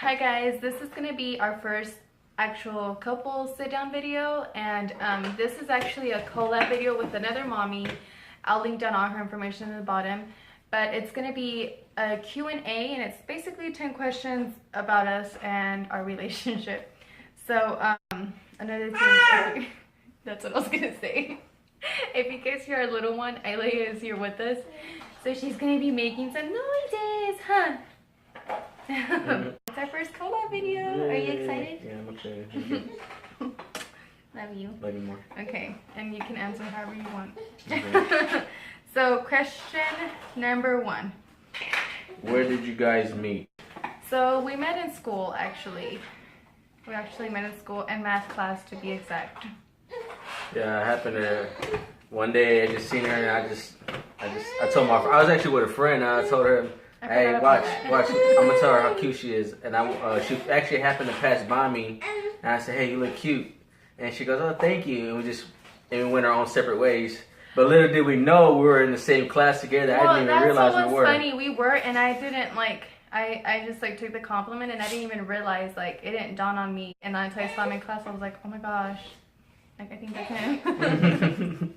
Hi guys, this is gonna be our first actual couple sit-down video, and this is actually a collab video with another mommy. I'll link down all her information in the bottom, but it's gonna be a Q&A, and it's basically 10 questions about us and our relationship. So another thing, that's what I was gonna say. If you guys hear our little one, Dalia is here with us, so she's gonna be making some noises, huh? It's our first collab video. Are you excited? Yeah, I'm excited. Love you. Love you more. Okay, and you can answer however you want. Okay. So question number 1. Where did you guys meet? So we met in school, actually. We actually met in school, in math class to be exact. Yeah, it happened to one day. I just seen her and I told my I was actually with a friend and I told her, hey, watch. I'm gonna tell her how cute she is. And she actually happened to pass by me, and I said, hey, you look cute. And she goes, oh, thank you. And we went our own separate ways. But little did we know we were in the same class together. Well, I didn't even realize we were. That's funny. We were, and I didn't I just took the compliment, and I didn't even realize, it didn't dawn on me. And then until I saw him in class, I was like, oh my gosh, I think that's him.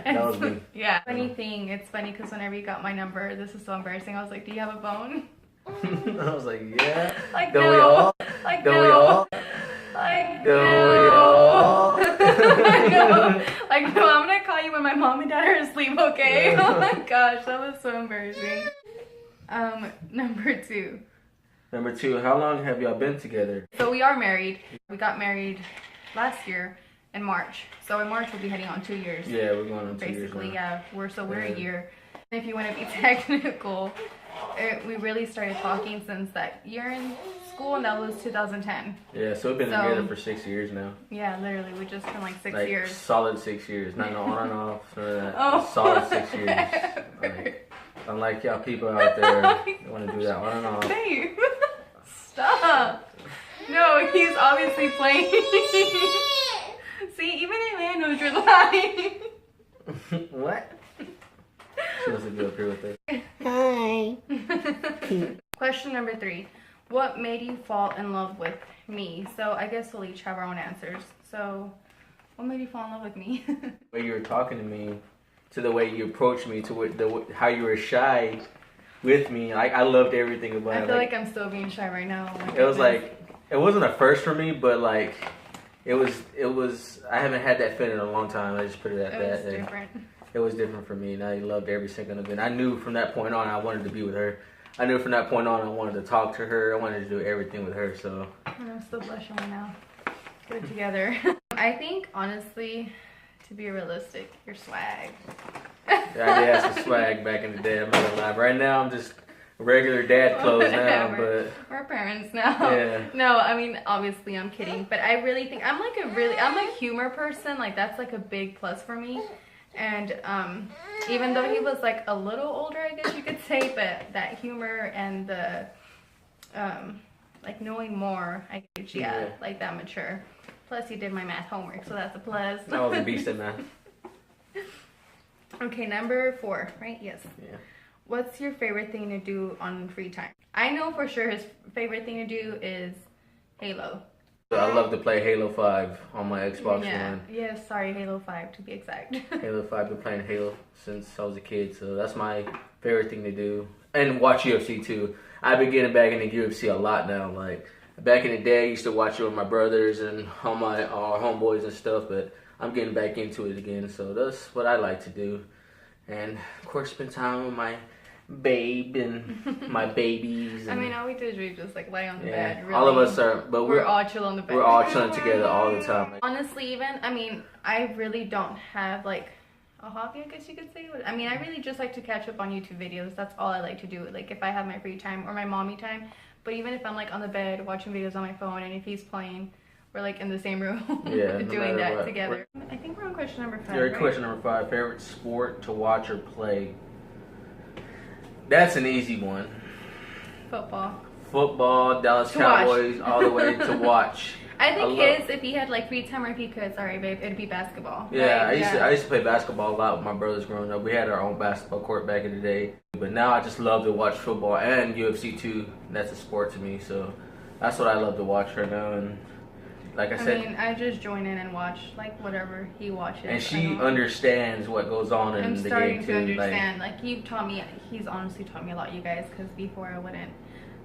That was me. Yeah. Funny thing, it's funny because whenever you got my number, this is so embarrassing. I was like, do you have a phone? I was like, yeah. Like, Don't no. we all? Like, Don't no. we all? Like, Don't no. we all? No. Like, no, I'm gonna call you when my mom and dad are asleep, okay? Oh my gosh, that was so embarrassing. Number 2. Number 2, how long have y'all been together? So we are married. We got married last year in March. So in March we'll be heading on 2 years. Yeah, we're going on 2 years. Basically, yeah. We're a year. If you want to be technical, we really started talking since that year in school, and that was 2010. Yeah, so we've been together for 6 years now. Yeah, literally, we just turned 6 years. Solid 6 years, not no on and off, none of that. Oh. Solid 6 years. Unlike y'all people out there that want to do that on and off. Babe, stop. No, he's obviously playing. See, even a man knows you're lying. What? She wants to go up here with us. Hi. Question number 3. What made you fall in love with me? So I guess we'll each have our own answers. So what made you fall in love with me? The way you were talking to me, to the way you approached me, to how you were shy with me. I loved everything about it. I feel like I'm still being shy right now. It was it wasn't a first for me, but it was. I haven't had that feeling in a long time. I just put it at that. It was different. It was different for me, and I loved every second of it. I knew from that point on I wanted to be with her. I knew from that point on I wanted to talk to her. I wanted to do everything with her. So. And I'm still blushing right now. Get it together. I think honestly, to be realistic, your swag. Yeah, I did have some swag back in the day. I'm not gonna lie. Right now I'm just regular dad clothes now, but we're parents now. Yeah. No, I mean, obviously I'm kidding, but I really think I'm a humor person. That's a big plus for me. And even though he was a little older, I guess you could say, but that humor and the knowing more, I guess, yeah, that mature. Plus he did my math homework, so that's a plus. I was a beast at math. Okay, number 4, right? Yes. Yeah. What's your favorite thing to do on free time? I know for sure his favorite thing to do is Halo. I love to play Halo 5 on my Xbox One. Yeah, sorry, Halo 5 to be exact. Halo 5, been playing Halo since I was a kid, so that's my favorite thing to do. And watch UFC too. I've been getting back into UFC a lot now. Back in the day, I used to watch it with my brothers and all my homeboys and stuff, but I'm getting back into it again, so that's what I like to do. And of course, spend time with my babe and my babies. And, I mean, all we do is we just lay on the bed. Really. All of us are, but we're all chill on the bed. We're all chilling together all the time. Honestly, I really don't have a hobby, I guess you could say. I mean, I really just like to catch up on YouTube videos. That's all I like to do. If I have my free time or my mommy time. But even if I'm on the bed watching videos on my phone, and if he's playing, we're in the same room doing that together. I think we're on question number 5. Right? Question number 5. Favorite sport to watch or play? That's an easy one. Football, Dallas Cowboys, all the way to watch. I think if he had free time or if he could, sorry babe, it'd be basketball. Yeah, right? I used to play basketball a lot with my brothers growing up. We had our own basketball court back in the day. But now I just love to watch football and UFC too. That's a sport to me, so That's what I love to watch right now. And like I said, mean, I just join in and watch like whatever he watches. And she understands what goes on in the game too. I'm starting to understand. Like you've taught me. He's honestly taught me a lot, you guys. Because before I wouldn't.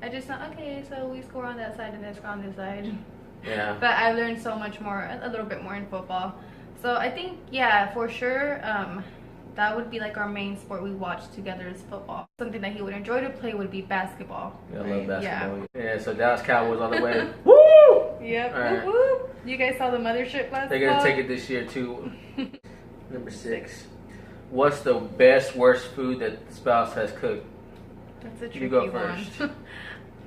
I just thought, okay, so we score on that side and they score on this side. Yeah. But I learned so much more, a little bit more in football. So I think, yeah, for sure, that would be like our main sport we watch together is football. Something that he would enjoy to play would be basketball. Yeah, right? I love basketball. Yeah. So Dallas Cowboys on the way. Woo! Yep. Right. Woo woo. You guys saw the mothership last They're gonna take it this year too. Number 6. What's the best, worst food that the spouse has cooked? That's a tricky You go one. first.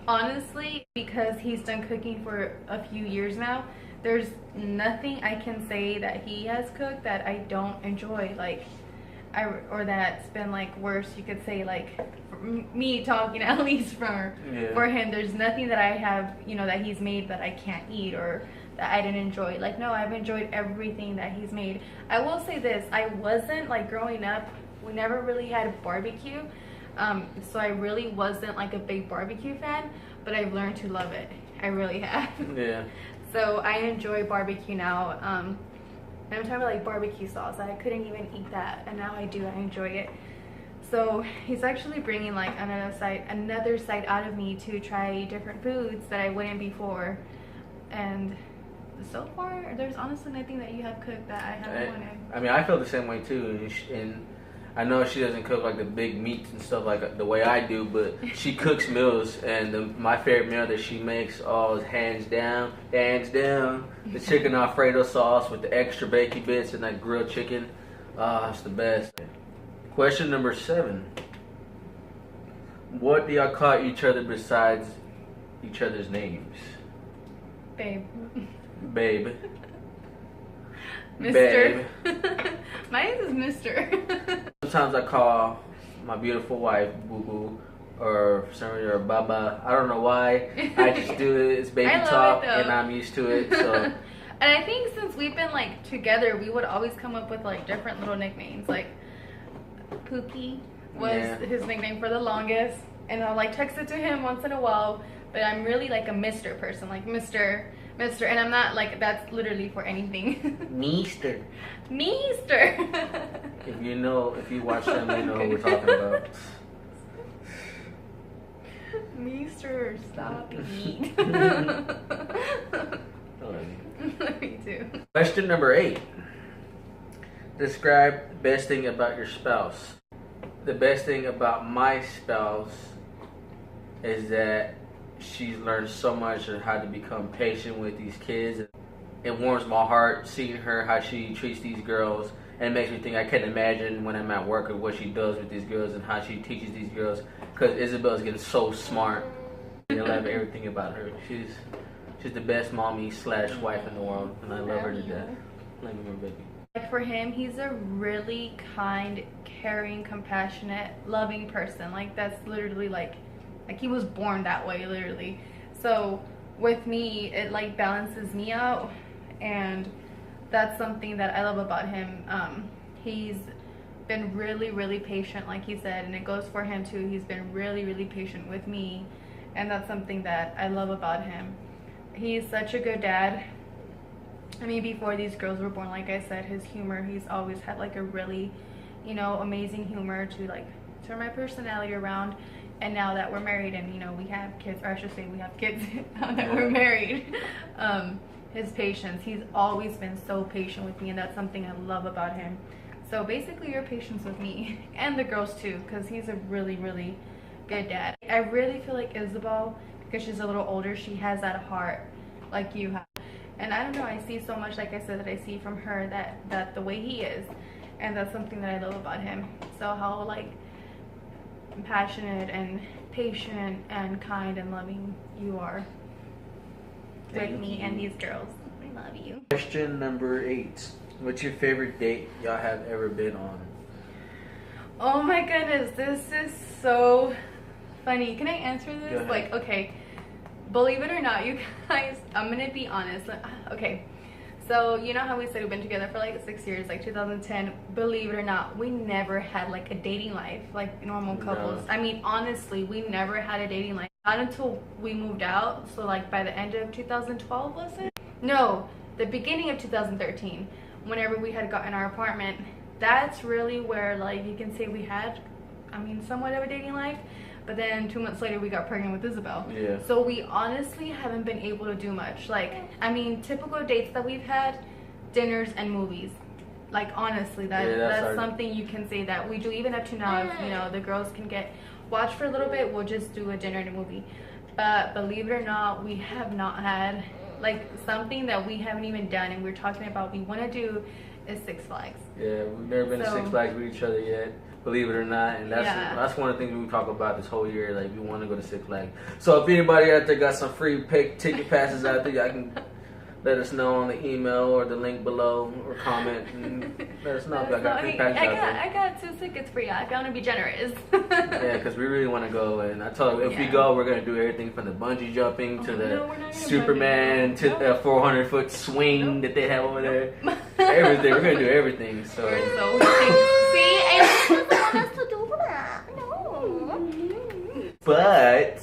Honestly, because he's done cooking for a few years now, there's nothing I can say that he has cooked that I don't enjoy, like, or that's been like worse. You could say, like, me talking at least for him. There's nothing that I have, you know, that he's made that I can't eat or that I didn't enjoy. Like, no, I've enjoyed everything that he's made. I will say this: I wasn't like growing up. We never really had barbecue. So I really wasn't like a big barbecue fan, but I've learned to love it. I really have. Yeah. So I enjoy barbecue now. And I'm talking about like barbecue sauce. I couldn't even eat that, and now I do. I enjoy it. So he's actually bringing like another side out of me to try different foods that I wouldn't before. And so far, there's honestly nothing that you have cooked that I haven't wanted. I mean, I feel the same way too, and I know she doesn't cook like the big meats and stuff like the way I do, but she cooks meals, and my favorite meal that she makes is hands down, the chicken Alfredo sauce with the extra bacon bits and that grilled chicken. It's the best. Question number 7. What do y'all call each other besides each other's names? Babe. Babe. Mister. My name is Mister. Sometimes I call my beautiful wife Boo Boo or somebody or Baba. I don't know why. I just do it. It's baby talk, and I'm used to it. So. And I think since we've been like together, we would always come up with like different little nicknames. Like Pookie was his nickname for the longest, and I'll like text it to him once in a while. But I'm really like a Mister person, like Mister, and I'm not like that's literally for anything. Meester. If you watch them, you know what we're talking about. Meester, stop eating. I love you. Me too. Question number 8. Describe the best thing about your spouse. The best thing about my spouse is that she's learned so much on how to become patient with these kids. It warms my heart seeing her, how she treats these girls, and it makes me think I can't imagine when I'm at work or what she does with these girls and how she teaches these girls, because Isabel's getting so smart. I love everything about her. She's the best mommy / wife in the world, and I love her to death. Love you, my baby. Like for him, he's a really kind, caring, compassionate, loving person. Like that's literally like he was born that way, literally. So with me, it like balances me out, and that's something that I love about him. He's been really patient, like he said, and it goes for him too. He's been really patient with me, and that's something that I love about him. He's such a good dad. I mean, before these girls were born, like I said, his humor, he's always had like a really, amazing humor to like turn my personality around. And now that we're married and, we have kids, or I should say we have kids now that we're married, his patience, he's always been so patient with me, and that's something I love about him. So basically your patience with me and the girls too, because he's a really good dad. I really feel like Isabel, because she's a little older, she has that heart like you have. And I don't know, I see so much, like I said, that I see from her that the way he is, and that's something that I love about him. So how like passionate and patient and kind and loving you are with me and these girls. I love you. Question number 8. What's your favorite date y'all have ever been on? Oh my goodness, this is so funny. Can I answer this? Like, okay, believe it or not, you guys, I'm gonna be honest. Okay, so you know how we said we've been together for like 6 years, like 2010. Believe it or not, we never had like a dating life like normal couples. No. I mean, honestly, we never had a dating life. Not until we moved out, so like by the end of 2012, was it? No, the beginning of 2013, whenever we had gotten our apartment. That's really where, like, you can say we had, I mean, somewhat of a dating life. But then 2 months later, we got pregnant with Isabel. Yeah. So we honestly haven't been able to do much. Like, I mean, typical dates that we've had, dinners and movies. Like, honestly, that's something you can say that we do even up to now. If, you know, the girls can watch for a little bit, we'll just do a dinner and a movie. But believe it or not, we have not had, like, something that we haven't even done. And we're talking about we want to do is Six Flags. Yeah, we've never been to Six Flags with each other yet. Believe it or not, and that's one of the things we talk about this whole year. Like, we want to go to Six Flags. So if anybody out there got some free ticket passes out there, I can let us know on the email or the link below, or comment and let us know if I got free passes out there. I got 2 tickets for you if you want to be generous. Yeah, because we really want to go, and I told them if we go, we're gonna do everything from the bungee jumping to the Superman to the 400-foot swing that they have over there. Everything. We're gonna do everything. So. See, and doesn't want us to do that. No. But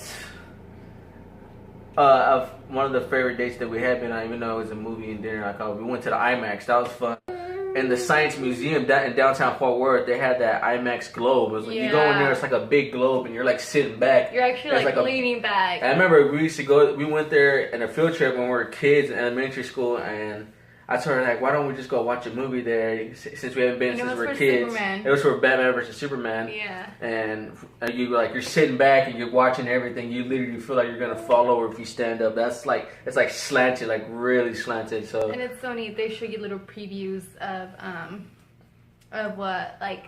one of the favorite dates that we had been on, even though it was a movie and dinner, we went to the IMAX. That was fun. In the Science Museum in downtown Fort Worth, they had that IMAX globe. It was like, you go in there, it's like a big globe, and you're like sitting back. You're actually like leaning back. I remember we went there in a field trip when we were kids in elementary school, and I told her, like, why don't we just go watch a movie there since we haven't been since we were kids. Superman. It was for Batman versus Superman. Yeah. And you're sitting back and you're watching everything. You literally feel like you're gonna fall over if you stand up. It's like slanted, like really slanted. So. And it's so neat. They show you little previews of what, like,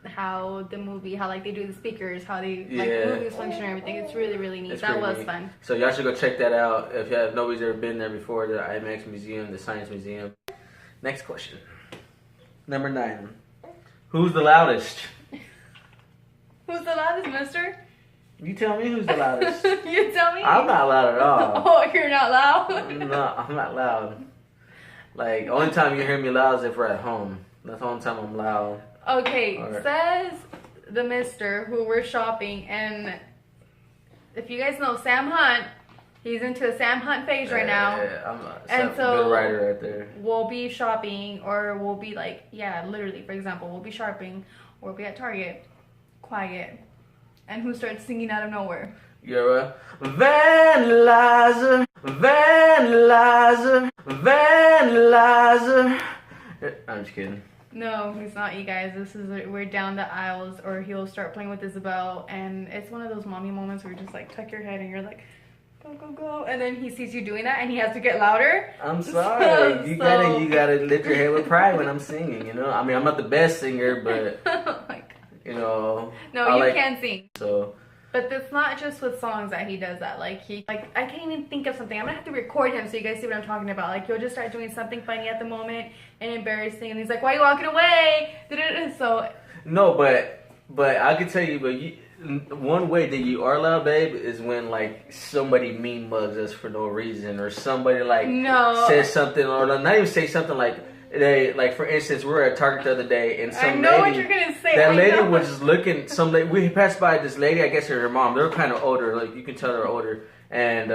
how the movie, how like they do the speakers, how they like the movies function and everything. It's really, really neat. That was fun. So y'all should go check that out if nobody's ever been there before. The IMAX Museum, the Science Museum. Next question. Number 9. Who's the loudest? Who's the loudest, mister? You tell me who's the loudest. You tell me? I'm not loud at all. Oh, you're not loud? No, I'm not loud. Like, only time you hear me loud is if we're at home. That's the only time I'm loud. Okay, says the mister who we're shopping, and if you guys know Sam Hunt, he's into a Sam Hunt phase right now. I'm a good writer right there. We'll be shopping, or we'll be like, literally, for example, we'll be shopping, or we'll be at Target, quiet, and who starts singing out of nowhere? You're a vandalizer, vandalizer, vandalizer. I'm just kidding. No, he's not, you guys. We're down the aisles, or he'll start playing with Isabel, and it's one of those mommy moments where you just like tuck your head and you're like, go, go, go, and then he sees you doing that and he has to get louder. I'm sorry. You gotta lift your head with pride when I'm singing, you know? I mean, I'm not the best singer, but oh my God. You know. No, you can sing. So. But it's not just with songs that he does that. Like, I can't even think of something. I'm gonna have to record him so you guys see what I'm talking about. Like, he'll just start doing something funny at the moment and embarrassing, and he's like, "Why are you walking away?" So. No, but I can tell you, one way that you are loud, babe, is when like somebody mean mugs us for no reason, or somebody says something, or not even say something like. For instance, we were at Target the other day, and some lady, what you're gonna say. That lady was just looking. We passed by this lady. I guess her mom. They were kind of older. Like, you can tell they're older. And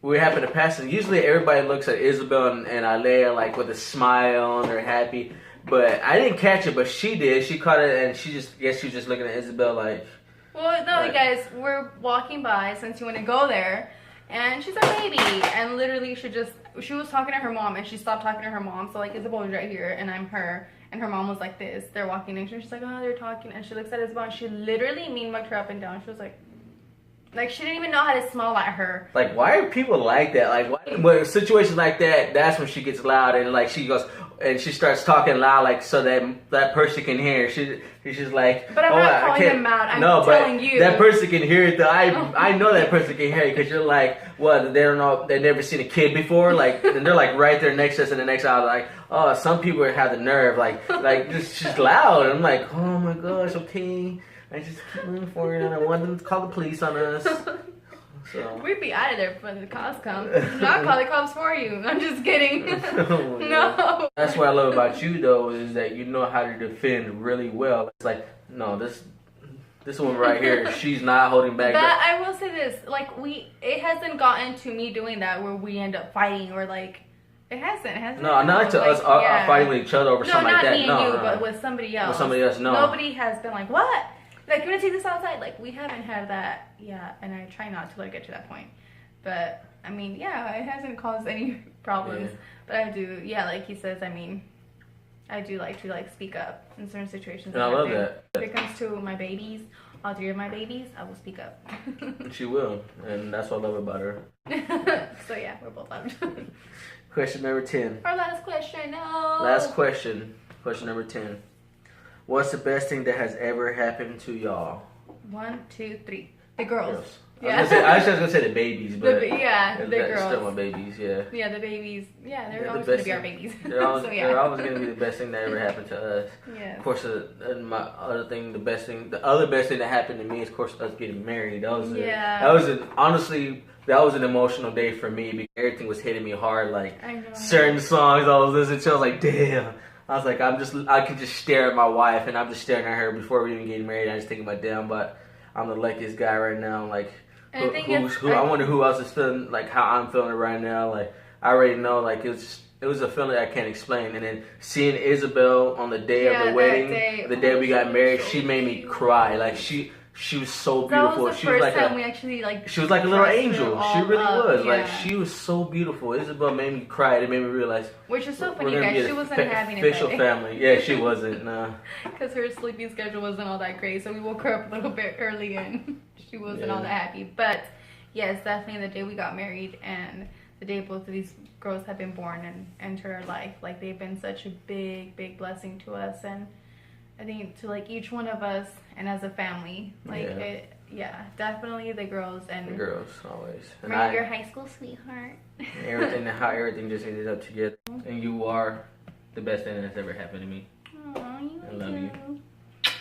we happened to pass. And usually everybody looks at Isabel and Alea like with a smile and they're happy. But I didn't catch it, but she did. She caught it, and she was just looking at Isabel like. Well, no, you guys, we're walking by since you want to go there. And she's a baby, and literally she was talking to her mom, and she stopped talking to her mom. So like Isabel was right here, and I'm her, and her mom was like this. They're walking, and she's like, oh, they're talking, and she looks at Isabel, and she literally mean mugged her up and down. She was like she didn't even know how to smile at her. Like, why are people like that? Like, when situations like that, that's when she gets loud, and like she goes. And she starts talking loud, like, so that person can hear. She's just like, but I'm not calling them out. I'm telling you. That person can hear it. Though I know that person can hear it, because you're like, what? They don't know. They've never seen a kid before. Like, and they're like right there next to us in the next aisle. Like, oh, some people have the nerve. Like just loud. And I'm like, oh my gosh, okay. I just keep moving forward, and I want them to call the police on us. So. We'd be out of there when the cops come. Not call the cops for you. I'm just kidding. No. That's what I love about you, though, is that you know how to defend really well. It's like, no, this This one right here, she's not holding back. But I will say this, like it hasn't gotten to me doing that where we end up fighting or like, it hasn't. No, not to us fighting with each other over something like that. No, not me and you, but with somebody else. With somebody else, no. Nobody has been like, what? Like, you want to take this outside? Like, we haven't had that, and I try not to let it get to that point. But, I mean, yeah, it hasn't caused any problems. Yeah. But I do, like he says, I mean, I do like to, like, speak up in certain situations. And I love that. If it comes to my babies, all 3 of my babies, I will speak up. She will, and that's what I love about her. So, yeah, we're both loved. Question number 10. Our last question, no. Last question. Question number 10. What's the best thing that has ever happened to y'all? 1, 2, 3. The girls. Yeah. I was just gonna say the babies, but the girls. Still my babies, yeah. Yeah, the babies. Yeah, they're always gonna be our babies. They're always gonna be the best thing that ever happened to us. Yeah. Of course, my other thing, the other best thing that happened to me is, of course, us getting married. Honestly, that was an emotional day for me because everything was hitting me hard. Like certain songs I was listening to, I was like, damn. I was like, I could just stare at my wife, and I'm just staring at her before we even getting married. I just thinking about, damn, but I'm the luckiest guy right now. Like, I wonder who else is feeling like how I'm feeling right now. Like, I already know. Like, it was a feeling I can't explain. And then seeing Isabel on the day of the wedding, the day we got married, she made me cry. Like she was so beautiful. That was the first time we actually she was like a little angel. She really was. Yeah. Like, she was so beautiful. Isabel made me cry. It made me realize. Which is so funny, guys. She wasn't having it. Official family. Yeah, she wasn't. No. Because her sleeping schedule wasn't all that great, so we woke her up a little bit early, and she wasn't all that happy. But yes, definitely the day we got married, and the day both of these girls have been born and entered our life. Like, they've been such a big, big blessing to us, and I think to like each one of us and as a family, like definitely the girls and the girls always. And your high school sweetheart. How everything just ended up together, and you are the best thing that's ever happened to me. Aww, I love you.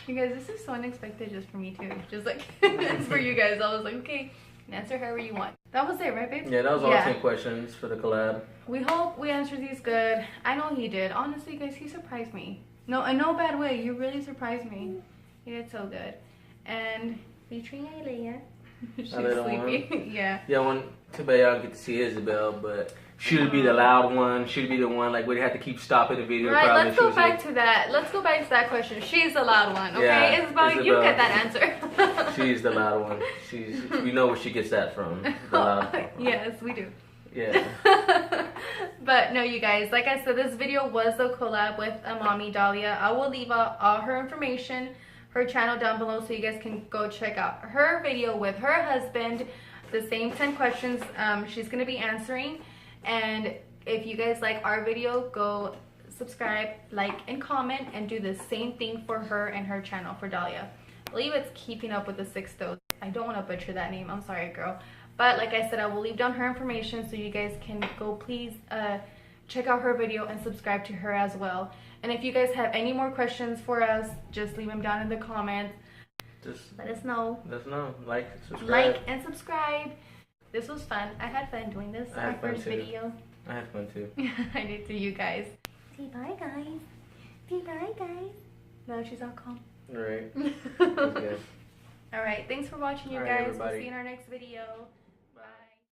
You guys, this is so unexpected just for me too. Just like it's for you guys. I was like, okay, answer however you want. That was it, right, babe? Yeah, that was all 10 questions for the collab. We hope we answered these good. I know he did. Honestly, guys, he surprised me. No, in no bad way. You really surprised me. You did so good. And featuring Dalia. She's sleepy. Yeah. Yeah, too bad y'all don't get to see Isabel, but she would be the loud one. She'd be the one, like, we'd have to keep stopping the video. Right, let's go back to that. Let's go back to that question. She's the loud one, okay? Yeah, Isabel, you get that answer. She's the loud one. We know where she gets that from. The loud one. Yes, we do. Yeah. But no, you guys, like I said, this video was the collab with mommy Dalia. I will leave all her information, her channel down below, so you guys can go check out her video with her husband. The same 10 questions she's going to be answering. And if you guys like our video, go subscribe, like, and comment, and do the same thing for her and her channel for Dalia. I believe it's Keeping Up with the Sixtos. I don't want to butcher that name. I'm sorry, girl. But like I said, I will leave down her information so you guys can go please check out her video and subscribe to her as well. And if you guys have any more questions for us, just leave them down in the comments. Just let us know. Let us know. Like, subscribe. Like and subscribe. This was fun. I had fun doing this. Our first video. I had fun too. I did too, you guys. Say bye, guys. Say bye, guys. No, she's all calm. Alright. Alright, thanks for watching, you guys. We'll see you in our next video.